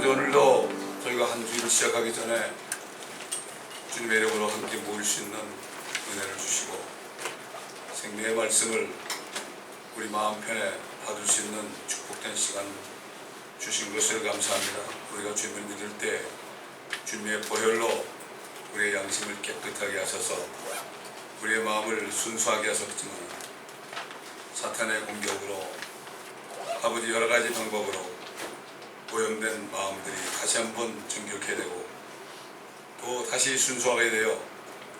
아버지, 오늘도 저희가 한 주일을 시작하기 전에 주님의 이름으로 함께 모일 수 있는 은혜를 주시고 생명의 말씀을 우리 마음 편에 받을 수 있는 축복된 시간 주신 것을 감사합니다. 우리가 주님을 믿을 때 주님의 보혈로 우리의 양심을 깨끗하게 하셔서 우리의 마음을 순수하게 하셨지만 사탄의 공격으로 아버지 여러 가지 방법으로 오염된 마음들이 다시 한번 정결케 되고 또 다시 순수하게 되어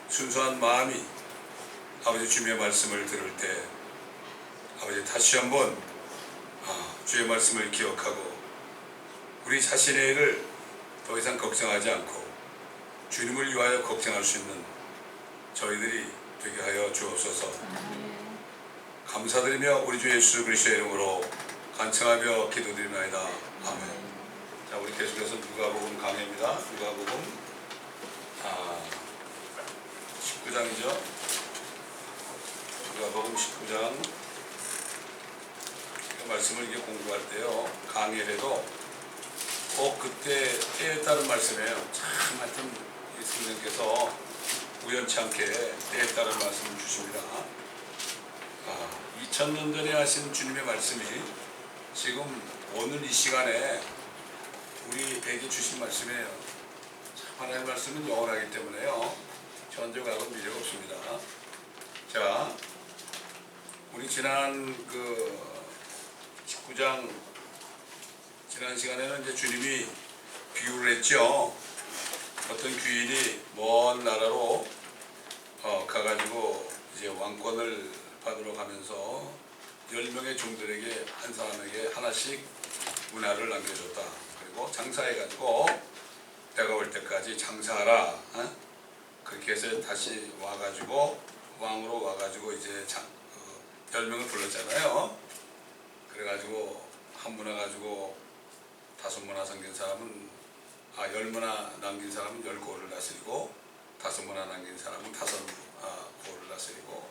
순수한 마음이 아버지 주님의 말씀을 들을 때 아버지 다시 한번 주의 말씀을 기억하고 우리 자신의 일을 더 이상 걱정하지 않고 주님을 위하여 걱정할 수 있는 저희들이 되게 하여 주옵소서. 감사드리며 우리 주 예수 그리스도의 이름으로 간청하며 기도드리나이다. 아멘. 자, 우리 계속해서 누가복음 강해입니다. 누가복음 19장이죠. 누가복음 19장 말씀을 이렇게 공부할 때요, 강해라도 꼭 그때 때에 따른 말씀이에요. 참 하여튼 예수님께서 우연치 않게 때에 따른 말씀을 주십니다. 2000년 전에 하신 주님의 말씀이 지금 오늘 이 시간에 우리에게 주신 말씀이에요. 참 하나님의 말씀은 영원하기 때문에요, 현재하고 미래가 없습니다. 자, 우리 지난 19장 지난 시간에는 이제 주님이 비유를 했죠. 어떤 귀인이 먼 나라로 가가지고 이제 왕권을 받으러 가면서 10명의 종들에게 한 사람에게 하나씩 문화를 남겨줬다. 그리고 장사해가지고 때가 올 때까지 장사하라. 그렇게 해서 다시 와가지고 왕으로 와가지고 이제 10명을 불렀잖아요. 그래가지고 한 문화 가지고 5문화 남긴 사람은 10문화 남긴 사람은 10고을을 다스리고 5문화 남긴 사람은 5고을을 다스리고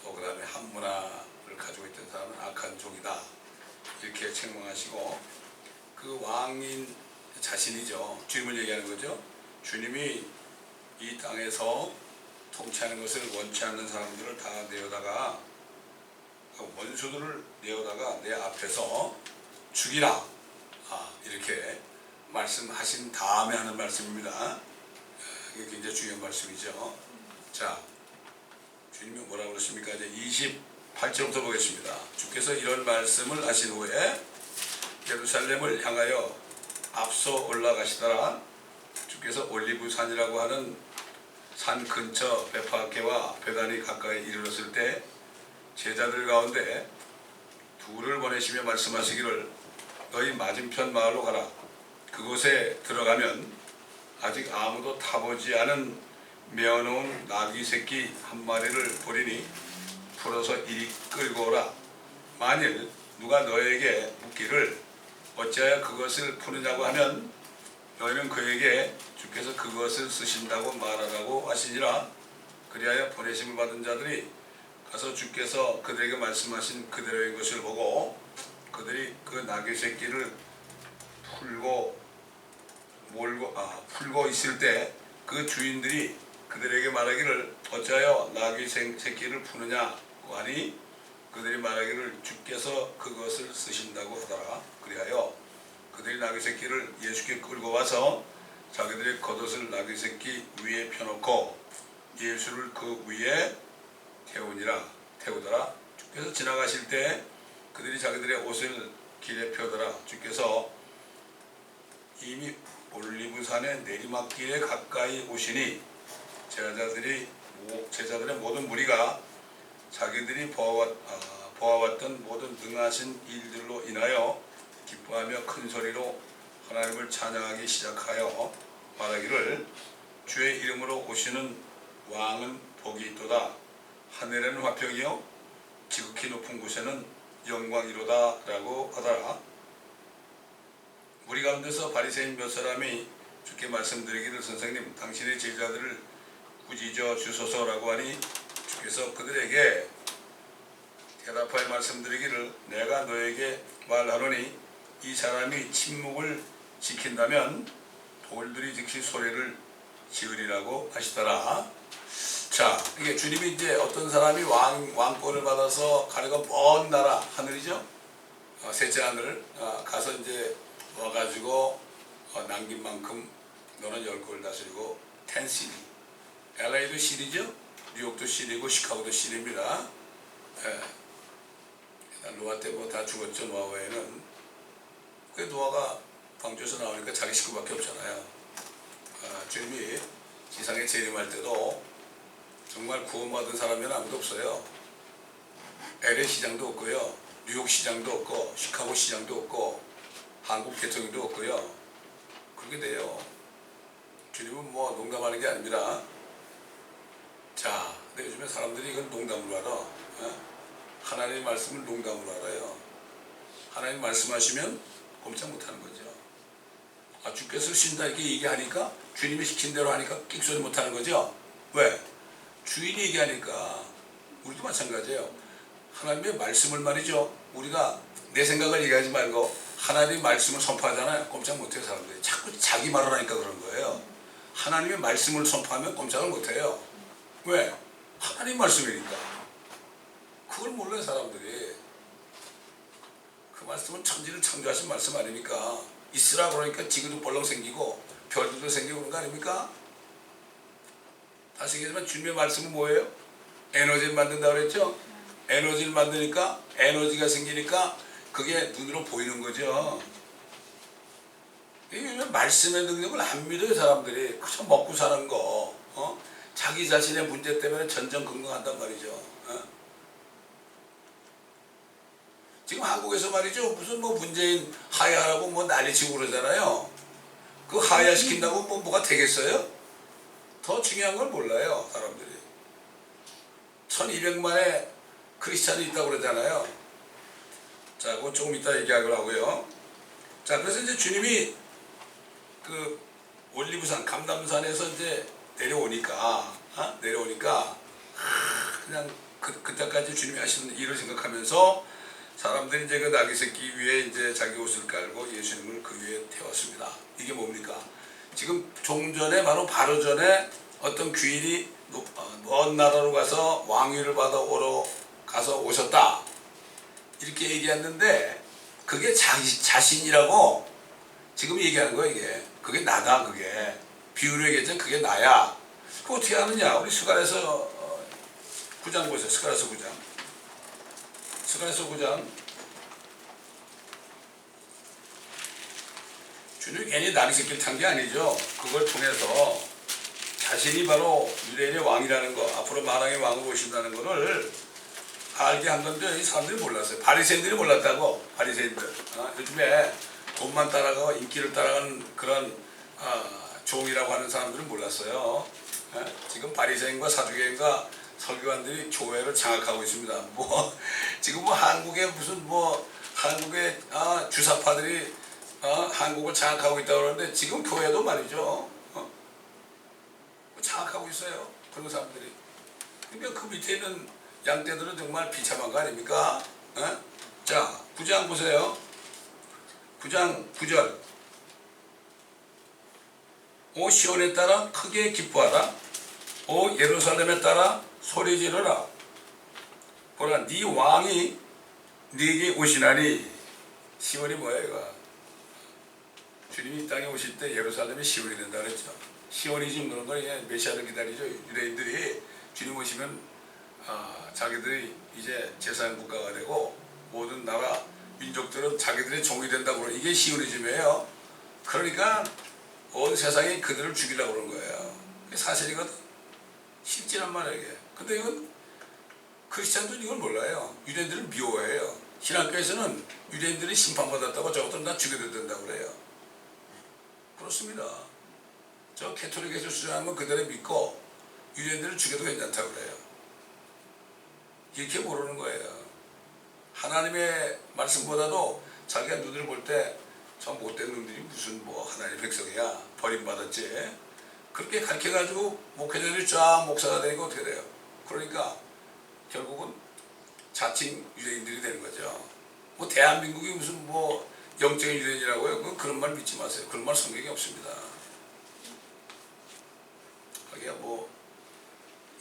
또 그 다음에 한 문화를 가지고 있던 사람은 악한 종이다. 이렇게 책망하시고 그 왕인 자신이죠. 주님을 얘기하는 거죠. 주님이 이 땅에서 통치하는 것을 원치 않는 사람들을 다 내어다가 원수들을 내어다가 내 앞에서 죽이라. 이렇게 말씀하신 다음에 하는 말씀입니다. 이게 굉장히 중요한 말씀이죠. 자, 주님이 뭐라고 그러십니까? 이제 28절부터 보겠습니다. 주께서 이런 말씀을 하신 후에 예루살렘을 향하여 앞서 올라가시더라. 주께서 올리브산이라고 하는 산 근처 베파게와 베단이 가까이 이르렀을 때 제자들 가운데 둘을 보내시며 말씀하시기를 너희 맞은편 마을로 가라. 그곳에 들어가면 아직 아무도 타보지 않은 메어놓은 나귀 새끼 한 마리를 보리니 풀어서 이리 끌고 오라. 만일 누가 너에게 묻기를 어찌하여 그것을 푸느냐고 하면 너희는 그에게 주께서 그것을 쓰신다고 말하라고 하시니라. 그리하여 보내심을 받은 자들이 가서 주께서 그들에게 말씀하신 그대로인 것을 보고 그들이 그 나귀 새끼를 풀고 있을 때 그 주인들이 그들에게 말하기를 어찌하여 나귀 새끼를 푸느냐고 하니 그들이 말하기를 주께서 그것을 쓰신다고 하더라. 그리하여 그들이 나귀 새끼를 예수께 끌고 와서 자기들의 겉옷을 나귀 새끼 위에 펴놓고 예수를 그 위에 태우더라. 주께서 지나가실 때 그들이 자기들의 옷을 길에 펴더라. 주께서 이미 올리브산의 내리막길에 가까이 오시니 제자들의 모든 무리가 자기들이 보아왔던 모든 능하신 일들로 인하여 기뻐하며 큰 소리로 하나님을 찬양하기 시작하여 말하기를 주의 이름으로 오시는 왕은 복이 있도다. 하늘에는 화평이요 지극히 높은 곳에는 영광이로다 라고 하더라. 무리 가운데서 바리새인 몇 사람이 주께 말씀드리기를 선생님 당신의 제자들을 꾸짖어 주소서라고 하니 주께서 그들에게 대답하여 말씀드리기를 내가 너에게 말하노니 이 사람이 침묵을 지킨다면 돌들이 즉시 소리를 지으리라고 하시더라. 자, 이게 주님이 이제 어떤 사람이 왕권을 받아서 가려가 먼 나라 하늘이죠. 셋째 하늘 가서 이제 와가지고 남긴 만큼 너는 10국을 다스리고 10시리. LA도 시리죠. 뉴욕도 시리고 시카고도 시리입니다. 노아 때 뭐 다 죽었죠. 노아 외에는. 그 노아가 방주에서 나오니까 자기 식구밖에 없잖아요. 주님이 지상에 재림할 때도 정말 구원받은 사람은 아무도 없어요. LA 시장도 없고요. 뉴욕 시장도 없고 시카고 시장도 없고 한국 대통령도 없고요. 그렇게 돼요. 주님은 뭐 농담하는 게 아닙니다. 자, 근데 요즘에 사람들이 이건 농담으로 알아. 하나님의 말씀을 농담으로 알아요. 하나님 말씀하시면 꼼짝 못하는 거죠. 주께서 신다 이렇게 얘기하니까 주님이 시킨 대로 하니까 끽소리 못하는 거죠. 왜? 주인이 얘기하니까. 우리도 마찬가지예요. 하나님의 말씀을 말이죠. 우리가 내 생각을 얘기하지 말고 하나님의 말씀을 선포하잖아요. 꼼짝 못해요. 사람들이 자꾸 자기 말을 하니까 그런 거예요. 하나님의 말씀을 선포하면 꼼짝을 못해요. 왜? 하나님 말씀이니까. 그걸 몰라요. 사람들이. 그 말씀은 천지를 창조하신 말씀 아닙니까? 있으라 그러니까 지구도 벌렁 생기고 별들도 생기고 그런 거 아닙니까? 다시 얘기하지만 주님의 말씀은 뭐예요? 에너지를 만든다고 그랬죠? 에너지를 만드니까 에너지가 생기니까 그게 눈으로 보이는 거죠. 이게 말씀의 능력을 안 믿어요. 사람들이. 그저 먹고 사는 거. 자기 자신의 문제 때문에 전전긍긍한단 말이죠. 지금 한국에서 말이죠. 무슨 뭐 문재인 하야하라고 뭐 난리치고 그러잖아요. 그 하야 시킨다고 뭐가 되겠어요? 더 중요한 걸 몰라요. 사람들이. 1200만의 크리스찬이 있다고 그러잖아요. 자, 그거 조금 이따 얘기하기로 하고요. 자, 그래서 이제 주님이 그 올리브산, 감람산에서 이제 내려오니까 그냥 그때까지 주님이 하시는 일을 생각하면서 사람들이 이제 그 나귀 새끼 위에 이제 자기 옷을 깔고 예수님을 그 위에 태웠습니다. 이게 뭡니까? 지금 바로 전에 어떤 귀인이 먼 나라로 가서 왕위를 받아 가서 오셨다. 이렇게 얘기했는데 그게 자신이라고 지금 얘기하는 거예요. 이게. 그게 나다. 그게. 비유로 얘기했잖아. 그게 나야. 그거 어떻게 하느냐. 우리 스가랴서 9장 보세요. 스가랴서 9장. 스가랴서 9장. 주님이 괜히 나귀 새끼를 탄 게 아니죠. 그걸 통해서 자신이 바로 유대인의 왕이라는 거, 앞으로 만왕의 왕으로 오신다는 거를 알게 한 건데 이 사람들이 몰랐어요. 바리새인들이 몰랐다고. 바리새인들. 요즘에 돈만 따라가고 인기를 따라가는 그런 종이라고 하는 사람들은 몰랐어요. 지금 바리새인과 사두개인과 설교관들이 교회를 장악하고 있습니다. 지금 한국에 무슨 한국의 주사파들이 한국을 장악하고 있다고 그러는데 지금 교회도 말이죠. 장악하고 있어요. 그런 사람들이. 그러니까 그 밑에 있는 양떼들은 정말 비참한 거 아닙니까? 자, 9장 보세요. 9장 9절. 오 시온에 따라 크게 기뻐하라. 오 예루살렘에 따라 소리 지르라. 보라 네 왕이 네게 오시나니. 시온이 뭐야 이거. 주님이 이 땅에 오실 때 예루살렘이 시온이 된다 그랬죠. 시온이 지금 그런 걸 메시아를 기다리죠. 유대인들이 주님 오시면 자기들이 이제 제사장 국가가 되고 모든 나라 민족들은 자기들의 종이 된다고 그러는 이게 시오니즘이에요. 그러니까 온 세상이 그들을 죽이려고 그러는 거예요. 그게 사실이거든. 쉽지는 말이야 이게. 근데 이건 크리스찬들은 이걸 몰라요. 유대인들은 미워해요. 신학교에서는 유대인들이 심판받았다고 저것들은 다 죽여야 된다고 그래요. 그렇습니다. 저 캐톨릭에서 수장한 건 그대로 믿고 유대인들을 죽여도 괜찮다고 그래요. 이렇게 모르는 거예요. 하나님의 말씀보다도 자기가 눈으로 볼 때 저 못된 놈들이 무슨 하나님의 백성이야. 버림받았지. 그렇게 가르쳐가지고 목회자들이 쫙 목사가 되니까 어떻게 돼요? 그러니까 결국은 자칭 유대인들이 되는 거죠. 대한민국이 무슨 영적인 유대인이라고요? 그런 말 믿지 마세요. 그런 말 성경에 없습니다. 하기야 뭐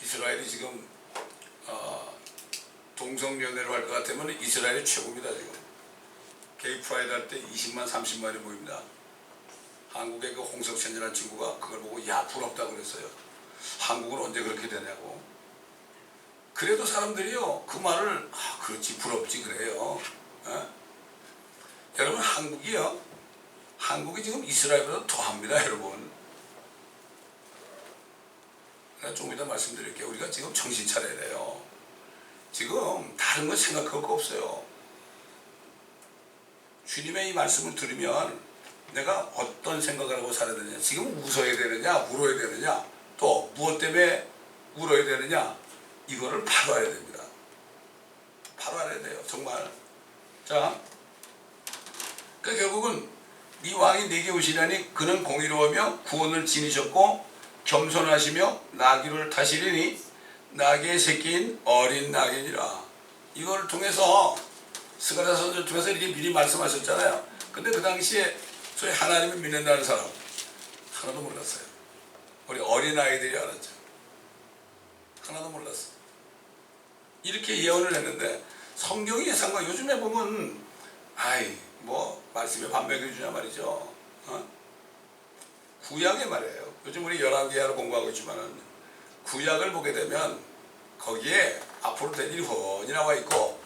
이스라엘이 지금 동성연애를 할 것 같으면 이스라엘이 최고입니다. 지금 게이 프라이드 할 때 20만 30만이 모입니다. 한국의 그 홍석천이라는 친구가 그걸 보고 야 부럽다고 그랬어요. 한국은 언제 그렇게 되냐고. 그래도 사람들이요 그 말을 그렇지 부럽지 그래요. 여러분 한국이 지금 이스라엘보다 더합니다. 여러분 내가 좀 이따 말씀드릴게요. 우리가 지금 정신 차려야 돼요. 지금 다른 거 생각할 거 없어요. 주님의 이 말씀을 들으면 내가 어떤 생각을 하고 살아야 되느냐, 지금 웃어야 되느냐 울어야 되느냐, 또 무엇 때문에 울어야 되느냐, 이거를 바로 알아야 됩니다. 바로 알아야 돼요. 정말. 자, 그러니까 결국은 이 왕이 내게 오시려니 그는 공의로우며 구원을 지니셨고 겸손하시며 나귀를 타시리니 나귀의 새끼인 어린 나귀니라. 이걸 통해서 스가랴 선지자를 통해서 이렇게 미리 말씀하셨잖아요. 근데 그 당시에 소위 하나님을 믿는다는 사람 하나도 몰랐어요. 우리 어린아이들이 알았죠. 하나도 몰랐어요. 이렇게 예언을 했는데 성경이 예상과 요즘에 보면 뭐 말씀에 밥 먹여주냐 말이죠. 구약에 말이에요. 요즘 우리 열왕기하를 공부하고 있지만은 구약을 보게 되면 거기에 앞으로 될 일이 훤히 나와 있고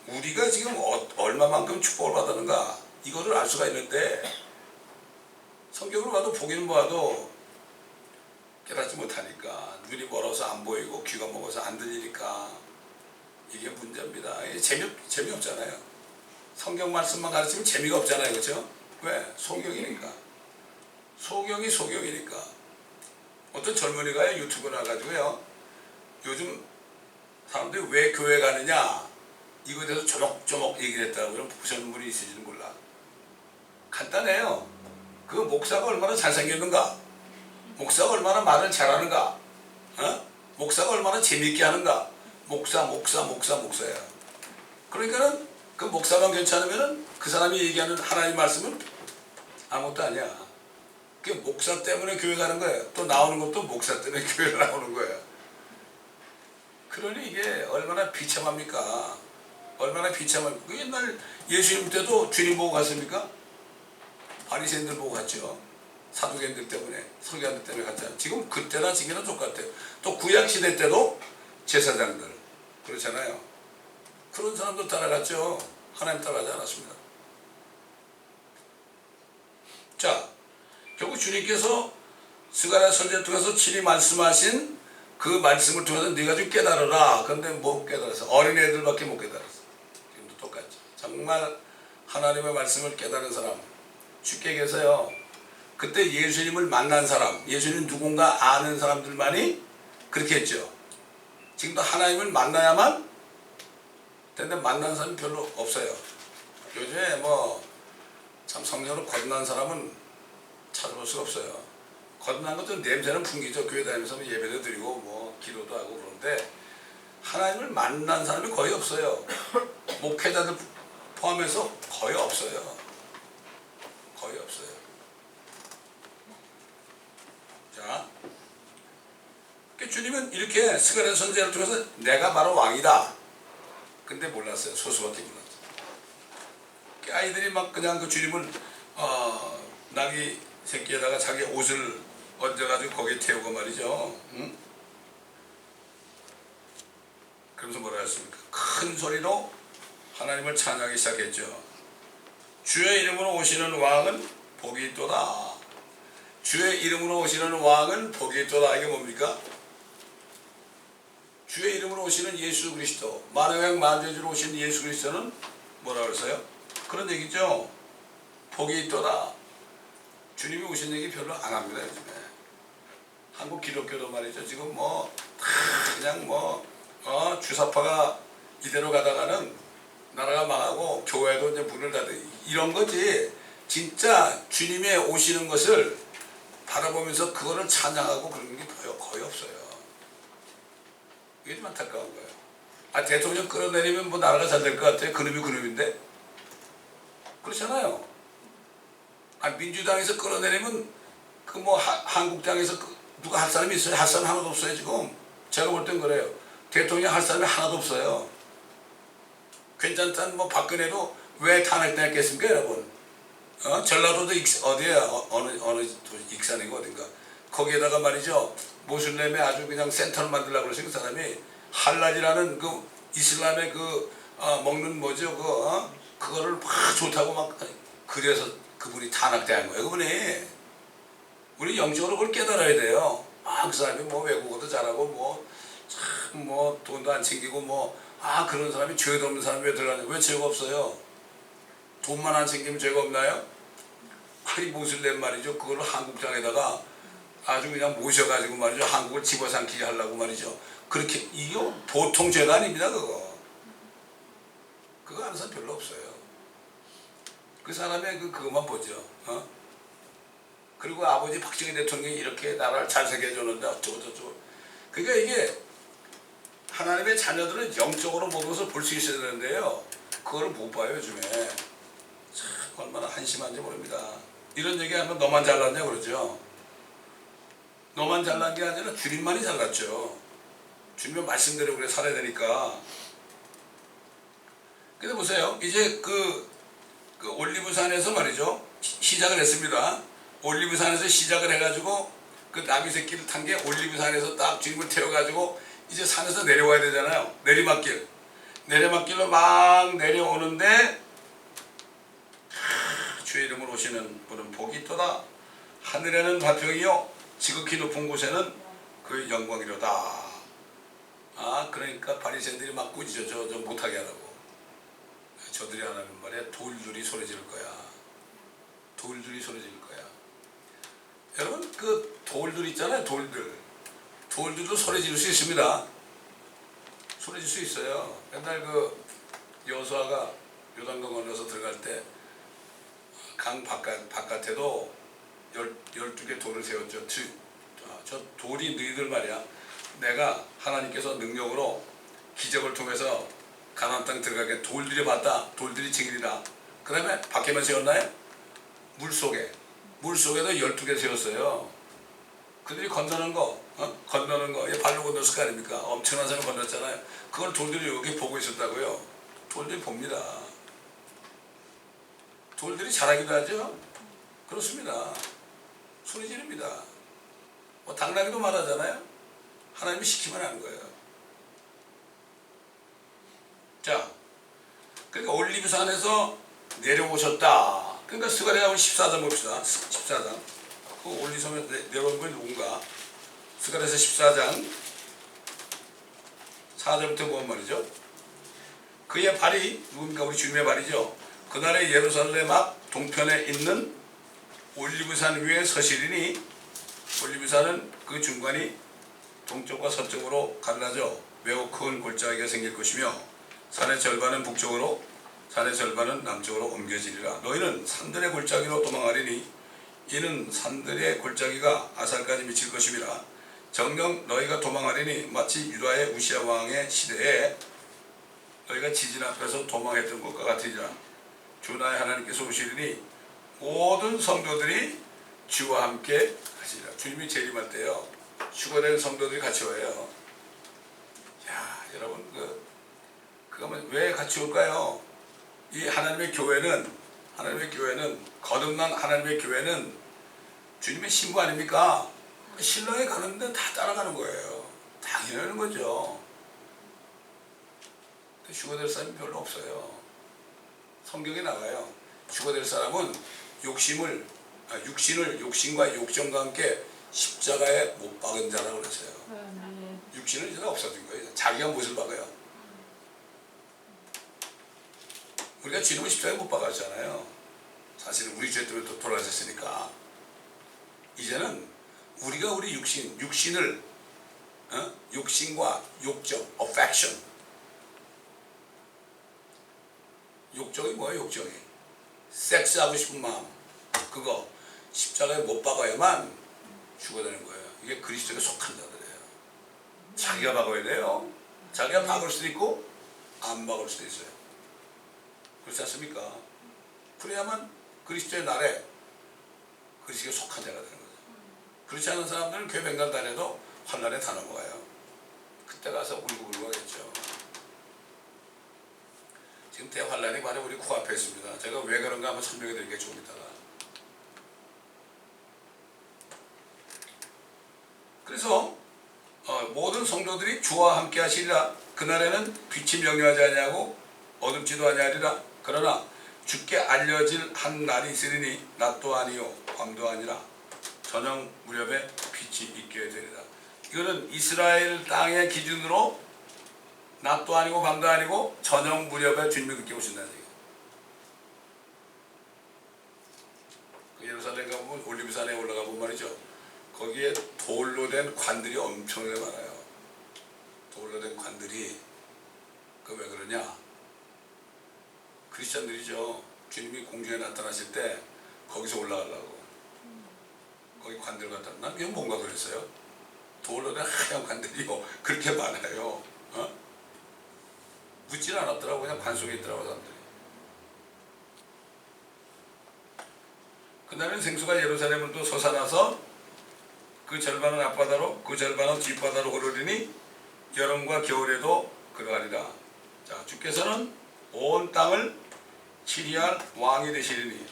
우리가 지금 얼마만큼 축복을 받았는가 이거를 알 수가 있는데 성경을 봐도 보기는 봐도 깨닫지 못하니까 눈이 멀어서 안 보이고 귀가 먹어서 안 들리니까 이게 문제입니다. 이게 재미없잖아요. 성경 말씀만 가르치면 재미가 없잖아요. 그렇죠? 왜? 소경이니까. 소경이니까. 어떤 젊은이가 유튜브 나가지고요. 요즘 사람들이 왜 교회 가느냐 이거에 대해서 조목조목 얘기를 했다고 그럼 보시는 분이 있을지는 몰라. 간단해요. 그 목사가 얼마나 잘생겼는가, 목사가 얼마나 말을 잘하는가, 목사가 얼마나 재밌게 하는가. 목사야. 그러니까는 그 목사만 괜찮으면은 그 사람이 얘기하는 하나님 말씀은 아무것도 아니야. 그 목사 때문에 교회 가는 거예요. 또 나오는 것도 목사 때문에 교회를 나오는 거예요. 그러니 이게 얼마나 비참합니까? 얼마나 비참합니까? 그 옛날 예수님 때도 주님 보고 갔습니까? 바리새인들 보고 갔죠. 사두개인들 때문에, 서기관들 때문에 갔잖아요. 지금 그때나 지금이나 똑같아요. 또 구약시대 때도 제사장들 그렇잖아요. 그런 사람도 따라갔죠. 하나님 따라가지 않았습니다. 자, 결국 주님께서 스가랴 선지자를 통해서 친히 말씀하신 그 말씀을 통해서 네가 좀 깨달아라. 그런데 못 깨달았어. 어린애들밖에 못 깨달았어. 지금도 똑같죠. 정말 하나님의 말씀을 깨달은 사람 쉽게 얘기해서요. 그때 예수님을 만난 사람, 예수님 누군가 아는 사람들만이 그렇게 했죠. 지금도 하나님을 만나야만 되는데 만난 사람이 별로 없어요. 요즘에 참 성령으로 거듭난 사람은 찾아볼 수가 없어요. 거듭난 것도 냄새는 풍기죠. 교회 다니면서 예배도 드리고 기도도 하고 그러는데 하나님을 만난 사람이 거의 없어요. 목회자들 포함해서 거의 없어요. 거의 없어요. 자, 주님은 이렇게 스가랴 선지자를 통해서 내가 바로 왕이다. 근데 몰랐어요. 소수밖에 몰랐어요. 아이들이 막 그냥 그 주님을 나귀 새끼에다가 자기 옷을 얹어가지고 거기에 태우고 말이죠. 응? 그러면서 뭐라 했습니까? 큰 소리로 하나님을 찬양하기 시작했죠. 주의 이름으로 오시는 왕은 복이 있도다. 주의 이름으로 오시는 왕은 복이 있도다. 이게 뭡니까? 주의 이름으로 오시는 예수 그리스도, 만왕의 만주주로 오신 예수 그리스도는 뭐라 그랬어요? 그런 얘기죠. 복이 있도다. 주님이 오신 얘기 별로 안 합니다. 요즘에 한국 기독교도 말이죠. 지금 그냥 주사파가 이대로 가다가는 나라가 망하고 교회도 이제 문을 닫아 이런 거지. 진짜 주님의 오시는 것을 바라보면서 그거를 찬양하고 그런 게 거의 없어요. 이게 좀 안타까운 거예요. 대통령 끌어내리면 나라가 잘 될 것 같아요. 그놈이 그놈인데 그렇잖아요. 민주당에서 끌어내리면 그 뭐 한국당에서 누가 할 사람이 있어요? 할 사람 하나도 없어요 지금. 제가 볼 땐 그래요. 대통령 할 사람이 하나도 없어요. 괜찮다는 뭐 박근혜도 왜 탄핵당했겠습니까 여러분? 전라도도 어디야? 어느 익산이고 어딘가 거기에다가 말이죠 모슬렘에 아주 그냥 센터를 만들려고 그러신 그 사람이 할랄이라는 그 이슬람의 그 먹는 뭐죠 그거를 막 좋다고 막 그래서 그분이 탄핵당한 거예요. 그분이 우리 영적으로 그걸 깨달아야 돼요. 그 사람이 뭐 외국어도 잘하고 뭐 참 뭐 돈도 안 챙기고 뭐 그런 사람이 죄도 없는 사람이 왜 들어가냐? 왜 죄가 없어요? 돈만 안 챙기면 죄가 없나요? 아니 모슬렘 말이죠. 그걸 한국장에다가 아주 그냥 모셔가지고 말이죠. 한국을 집어삼키게 하려고 말이죠. 그렇게 이게 보통 죄가 아닙니다. 그거 하는 사람 별로 없어요. 그 사람의 그것만 보죠. 그리고 아버지 박정희 대통령이 이렇게 나라를 잘 새겨줬는데 어쩌고저쩌고. 그러니까 이게 하나님의 자녀들은 영적으로 모든 것을 볼 수 있어야 되는데요. 그걸 못 봐요 요즘에. 참 얼마나 한심한지 모릅니다. 이런 얘기하면 너만 잘났냐 그러죠. 너만 잘난 게 아니라 주님만이 잘났죠. 주님의 말씀대로 그래 살아야 되니까. 근데 보세요. 이제 그 올리브산에서 말이죠. 시작을 했습니다. 올리브산에서 시작을 해가지고 그 나귀 새끼를 탄 게 올리브산에서 딱 주님을 태워가지고 이제 산에서 내려와야 되잖아요. 내리막길로 막 내려오는데 주의 이름으로 오시는 분은 복이 있도다. 하늘에는 화평이요 지극히 높은 곳에는 그 영광이로다. 그러니까 바리새인들이 막 꾸짖어 저 못하게 하라고. 저들이 하는 말에 돌들이 소리 지를 거야. 돌들이 소리 지를 거야. 여러분 그 돌들 있잖아요. 돌들도 소리 지를 수 있습니다. 소리 질 수 있어요. 옛날 그 여호수아가 요단강 건너서 들어갈 때 강 바깥에도 12개 돌을 세웠죠. 저 돌이 너희들 말이야. 내가 하나님께서 능력으로 기적을 통해서 가나안 땅 들어가게 돌들이 봤다. 돌들이 증인이다. 그 다음에 밖에만 세웠나요? 물속에도 12개 세웠어요. 그들이 건너는 거 발로 건넜을 거 아닙니까? 엄청난 사람이 건넜잖아요. 그걸 돌들이 여기 보고 있었다고요. 돌들이 봅니다. 돌들이 잘하기도 하죠. 그렇습니다. 소리 지릅니다. 뭐 당나귀도 말하잖아요. 하나님이 시키면 하는 거예요. 자, 그러니까 올리브산에서 내려오셨다. 그러니까 스가랴 14장 봅시다. 14장. 그 올리브산에 내려온 건 누군가? 스가랴서 14장 4절부터 보면 말이죠. 그의 발이 누굽니까? 우리 주님의 발이죠. 그날에 예루살렘 앞 동편에 있는 올리브산 위에 서시리니 올리브산은 그 중간이 동쪽과 서쪽으로 갈라져 매우 큰 골짜기가 생길 것이며 산의 절반은 북쪽으로 산의 절반은 남쪽으로 옮겨지리라. 너희는 산들의 골짜기로 도망하리니 이는 산들의 골짜기가 아살까지 미칠 것임이라. 정녕 너희가 도망하리니 마치 유다의 우시아 왕의 시대에 너희가 지진 앞에서 도망했던 것과 같으리라. 주 나의 하나님께서 오시리니 모든 성도들이 주와 함께 하시리라. 주님이 재림할 때요 휴거된 성도들이 같이 와요. 야 여러분 그러면 왜 같이 올까요? 이 하나님의 교회는 거듭난 하나님의 교회는 주님의 신부 아닙니까? 신랑이 가는데 다 따라가는 거예요. 당연한 거죠. 휴거될 사람이 별로 없어요. 성경에 나와요. 휴거될 사람은 육신과 욕정과 함께 십자가에 못 박은 자라고 그랬어요. 육신은 이제 없어진 거예요. 자기가 무엇을 박아요? 우리가 주님은 십자가에 못 박았잖아요. 사실은 우리 죄 때문에 돌아가셨으니까. 이제는 우리가 우리 육신을 욕심과 욕정, affection. 욕정이 뭐예요? 욕정이 섹스하고 싶은 마음, 그거 십자가에 못 박아야만 죽어되는 거예요. 이게 그리스도에 속한 자들이에요. 자기가 박아야 돼요. 자기가 박을 수도 있고 안 박을 수도 있어요. 그렇지 않습니까? 그래야만 그리스도의 날에 그리스도에 속한 자가 되는 거죠. 그렇지 않은 사람들은 교회 맹단 다녀도 환난에 다 넘어가요. 그때 가서 울고불고 하겠죠. 지금 대환란이 바로 우리 코앞에 있습니다. 제가 왜 그런가 한번 설명해 드릴게요. 조금 이따가. 그래서 모든 성도들이 주와 함께 하시리라. 그날에는 빛이 명령하지 아니하고 어둡지도 아니하리라. 그러나 주께 알려질 한 날이 있으리니 낮도 아니요 밤도 아니라 저녁 무렵에 빛이 있게 되리라. 이거는 이스라엘 땅의 기준으로 낮도 아니고 밤도 아니고 저녁 무렵에 주님이 그렇게 오신다는 얘기예요. 그 예루살렘 가보면 올리브산에 올라가 보면 말이죠. 거기에 돌로 된 관들이 엄청나게 많아요. 돌로 된 관들이. 그 왜 그러냐? 크리스찬들이죠. 주님이 공중에 나타나실 때 거기서 올라가려고. 거기 관들 갖다 난 이게 뭔가 그랬어요. 돌로 된 하얀 관들이요. 그렇게 많아요. 묻질 않았더라고. 그냥 관 속에 있더라고 사람들이. 그날은 생수가 예루살렘으로 솟아나서 그 절반은 앞바다로 그 절반은 뒷바다로 흐르리니 여름과 겨울에도 그러하리라. 자, 주께서는 온 땅을 치리할 왕이 되시리니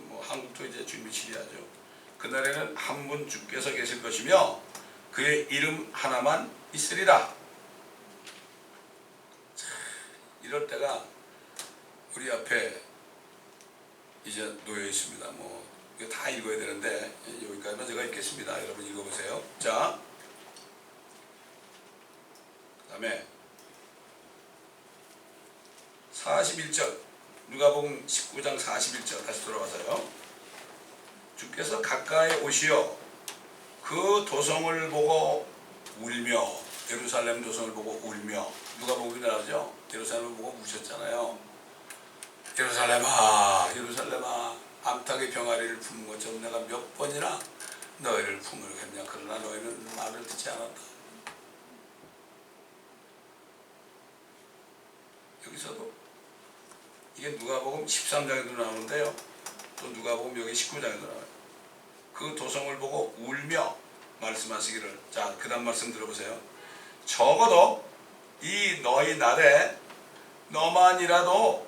뭐 한국도 이제 주님이 치리하죠. 그날에는 한 분 주께서 계실 것이며 그의 이름 하나만 있으리라. 자, 이럴 때가 우리 앞에 이제 놓여 있습니다. 뭐 이거 다 읽어야 되는데 여기까지만 제가 읽겠습니다. 여러분 읽어보세요. 자, 그 다음에 41절 누가복음 19장 41절 다시 돌아와서요. 주께서 가까이 오시어 그 도성을 보고 울며 예루살렘 도성을 보고 울며 누가복음이 나오죠. 예루살렘을 보고 우셨잖아요. 예루살렘아 예루살렘아 암탉의 병아리를 품은 것처럼 내가 몇 번이나 너희를 품으려고 했냐. 그러나 너희는 말을 듣지 않았다. 여기서도 이게 누가복음 13장에도 나오는데요. 또 누가복음 여기 19장에도 나와요. 그 도성을 보고 울며 말씀하시기를. 자, 그 다음 말씀 들어보세요. 적어도 이 너희 날에 너만이라도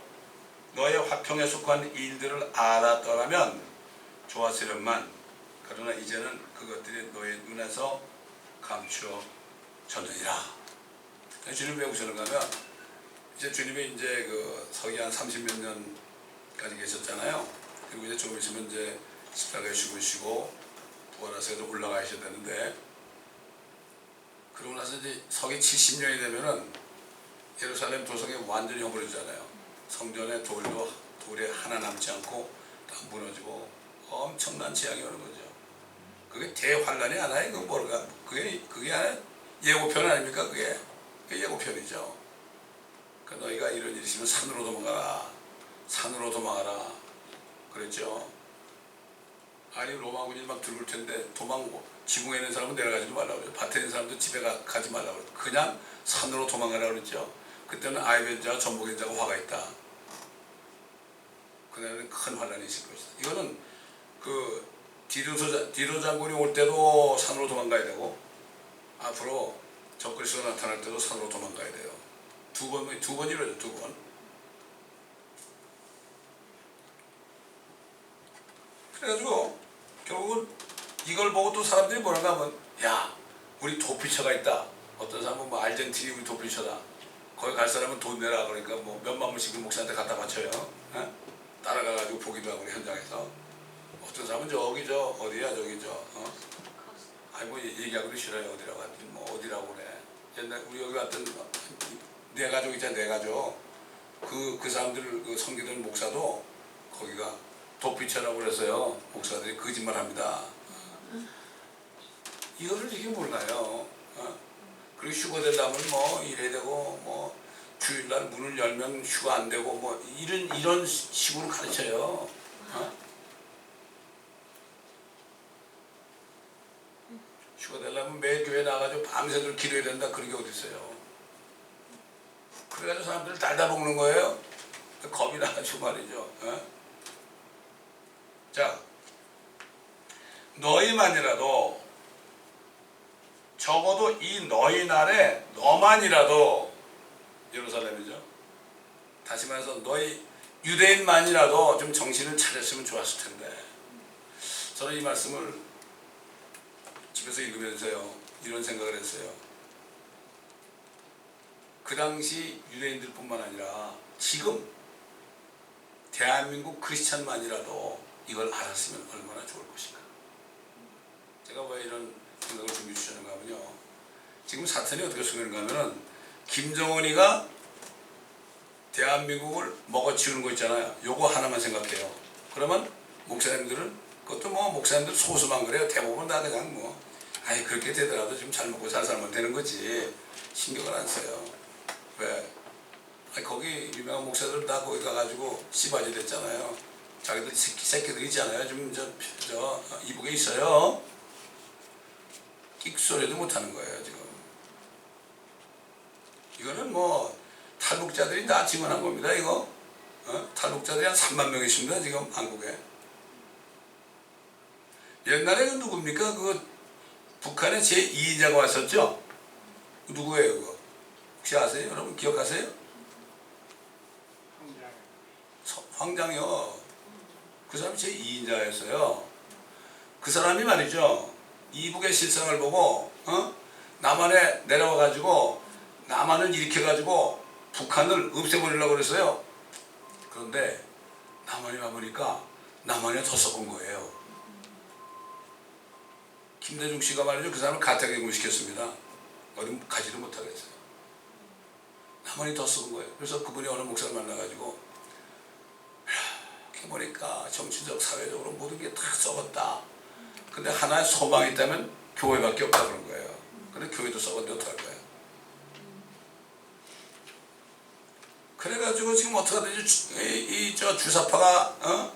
너의 화평에 속한 일들을 알았더라면 좋았으련만 그러나 이제는 그것들이 너의 눈에서 감추어졌느니라. 주님 왜 오셨는가 하면 이제 주님이 이제 그 서기 한 30몇 년까지 계셨잖아요. 그리고 이제 조금 있으면 이제 십자가에 죽으시고 부활하셔서 올라가셔야 되는데 그러고 나서 이제 서기 70년이 되면은 예루살렘 도성이 완전히 허물어지잖아요. 성전의 돌에 하나 남지 않고 다 무너지고 엄청난 재앙이 오는 거죠. 그게 대환란이 아니에요. 그거 뭐가 그게 예고편 아닙니까? 그게 예고편이죠. 그 너희가 이런 일이 있으면 산으로 도망가라. 산으로 도망가라. 그랬죠. 아니 로마군이 막 들어올 텐데 지붕에 있는 사람은 내려가지도 말라고 그러죠. 밭에 있는 사람도 집에 가지 말라고 그러죠. 그냥 산으로 도망가라고 그랬죠. 그때는 아이벤자와 전복인자가 화가 있다. 그날은 큰 환란이 있을 것이다. 이거는 그 디도 장군이 올 때도 산으로 도망가야 되고 앞으로 적그리스도가 나타날 때도 산으로 도망가야 돼요. 두 번 이루어져. 두 번. 그래가지고 결국은 이걸 보고 또 사람들이 뭐라고 하면 야 우리 도피처가 있다. 어떤 사람은 뭐 아르헨티나 우리 도피처다. 거기 갈 사람은 돈 내라. 그러니까 뭐 몇만 불씩 목사한테 갖다 바쳐요. 에? 따라가가지고 보기도 하고 현장에서. 어떤 사람은 저기죠. 어디야 저기죠. 아니 뭐 얘기하기도 싫어요. 어디라고 하여튼 뭐 어디라고 그래. 옛날 우리 여기 왔던 내 가족 있잖아. 내 가족. 그 사람들 그 섬기던 목사도 거기가 도피처라고 그래서요. 목사들이 거짓말합니다. 이거를 이게 몰라요. 그리고 휴가 되려면 뭐 이래야 되고 뭐 주일날 문을 열면 휴가 안 되고 뭐 이런 식으로 가르쳐요. 휴가 되려면 매일 교회 나가지고 밤새도록 기도해야 된다. 그런 게 어디 있어요. 그래가지고 사람들을 달다 볶는 거예요. 겁이 나가지고 말이죠. 자, 너희만이라도 적어도 이 너희 날에 너만이라도 예루살렘이죠. 다시 말해서 너희 유대인만이라도 좀 정신을 차렸으면 좋았을 텐데 저는 이 말씀을 집에서 읽으면서요 이런 생각을 했어요. 그 당시 유대인들 뿐만 아니라 지금 대한민국 크리스찬만이라도 이걸 알았으면 얼마나 좋을 것인가. 제가 왜 이런 생각을 준비해 주셨는가 하면요, 지금 사탄이 어떻게 숨기는가 하면은 김정은이가 대한민국을 먹어치우는 거 있잖아요. 요거 하나만 생각해요. 그러면 목사님들은 그것도 뭐 목사님들 소수만 그래요. 대부분 다 그냥 뭐 아니 그렇게 되더라도 좀 잘 먹고 잘 살면 되는 거지 신경을 안 써요. 왜? 아니 거기 유명한 목사들 다 거기 가가지고 씨바지 됐잖아요. 자기들 새끼들 있잖아요. 지금 저 이북에 있어요. 끽소리도 못하는 거예요 지금. 이거는 뭐 탈북자들이 다 증언한 겁니다. 이거 탈북자들이 한 3만 명 있습니다 지금 한국에. 옛날에 그 누굽니까? 그 북한에 제2인자가 왔었죠? 누구예요 그거? 혹시 아세요? 여러분 기억하세요? 황장요. 그 사람이 제2인자였어요. 그 사람이 말이죠 이북의 실상을 보고 남한에 내려와가지고 남한을 일으켜가지고 북한을 없애버리려고 그랬어요. 그런데 남한이 와보니까 남한이 더 썩은 거예요. 김대중 씨가 말이죠 그 사람을 가택연금시켰습니다. 어디 가지도 못하게 했어요. 남한이 더 썩은 거예요. 그래서 그분이 어느 목사를 만나가지고 이렇게 보니까 정치적 사회적으로 모든 게 다 썩었다. 근데 하나의 소망이 있다면 교회밖에 없다 그런 거예요. 근데 교회도 썩었는데 어떡할 거예요. 그래가지고 지금 어떻게 되지? 저 주사파가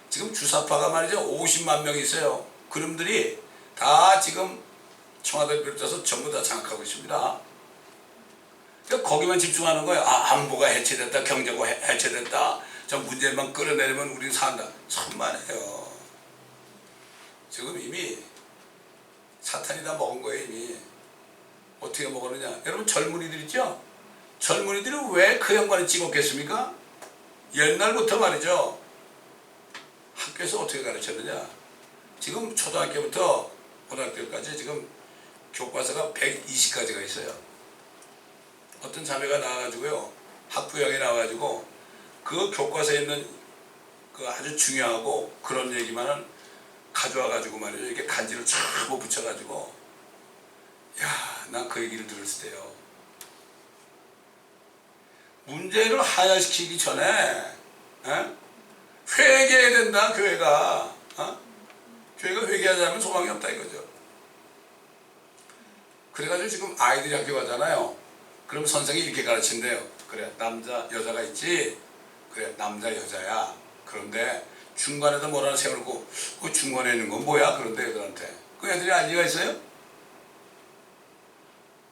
지금 주사파가 말이죠 50만 명이 있어요. 그놈들이 다 지금 청와대를 비롯해서 전부 다 장악하고 있습니다. 그러니까 거기만 집중하는 거예요. 아, 안보가 해체됐다, 경제가 해체됐다, 저 문제만 끌어내리면 우리는 산다. 천만에요. 지금 이미 사탄이 다 먹은 거예요. 이미. 어떻게 먹었느냐. 여러분 젊은이들 있죠? 젊은이들이 왜 그 양반을 찍었겠습니까? 옛날부터 말이죠 학교에서 어떻게 가르쳤느냐. 지금 초등학교부터 고등학교까지 지금 교과서가 120가지가 있어요. 어떤 자매가 나와가지고요 학부형이 나와가지고 그 교과서에 있는 그 아주 중요하고 그런 얘기만은 가져와가지고 말이죠 이렇게 간지를 쫙 붙여가지고 야, 난 그 얘기를 들었을 때요 문제를 하야시키기 전에 회개해야 된다. 교회가 교회가 회개하지 않으면 소망이 없다 이거죠. 그래가지고 지금 아이들이 학교 가잖아요. 그럼 선생이 이렇게 가르친대요. 그래 남자 여자가 있지. 그래 남자 여자야. 그런데 중간에도 뭐라나 세워놓고 그 중간에 있는 건 뭐야? 그런데 애들한테 그 애들이 알 리가 있어요?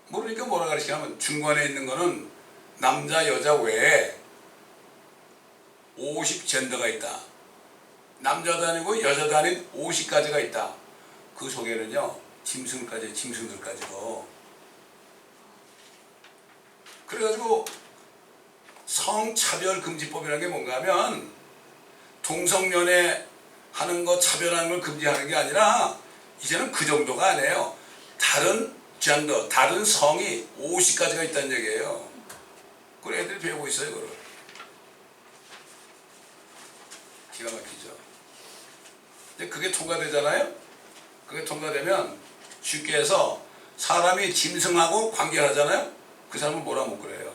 모르니까 뭐라 가르치냐면 중간에 있는 거는 남자 여자 외에 50 젠더가 있다. 남자도 아니고 여자도 아닌 50가지가 있다. 그 속에는요 짐승들까지고. 그래가지고 성차별금지법이라는 게 뭔가 하면 동성연애 하는 거 차별하는 걸 금지하는 게 아니라 이제는 그 정도가 아니에요. 다른 젠더, 다른 성이 50가지가 있다는 얘기예요. 그걸 애들이 배우고 있어요. 그걸. 기가 막히죠. 근데 그게 통과되잖아요. 그게 통과되면 쉽게 해서 사람이 짐승하고 관계를 하잖아요. 그 사람은 뭐라 못 그래요.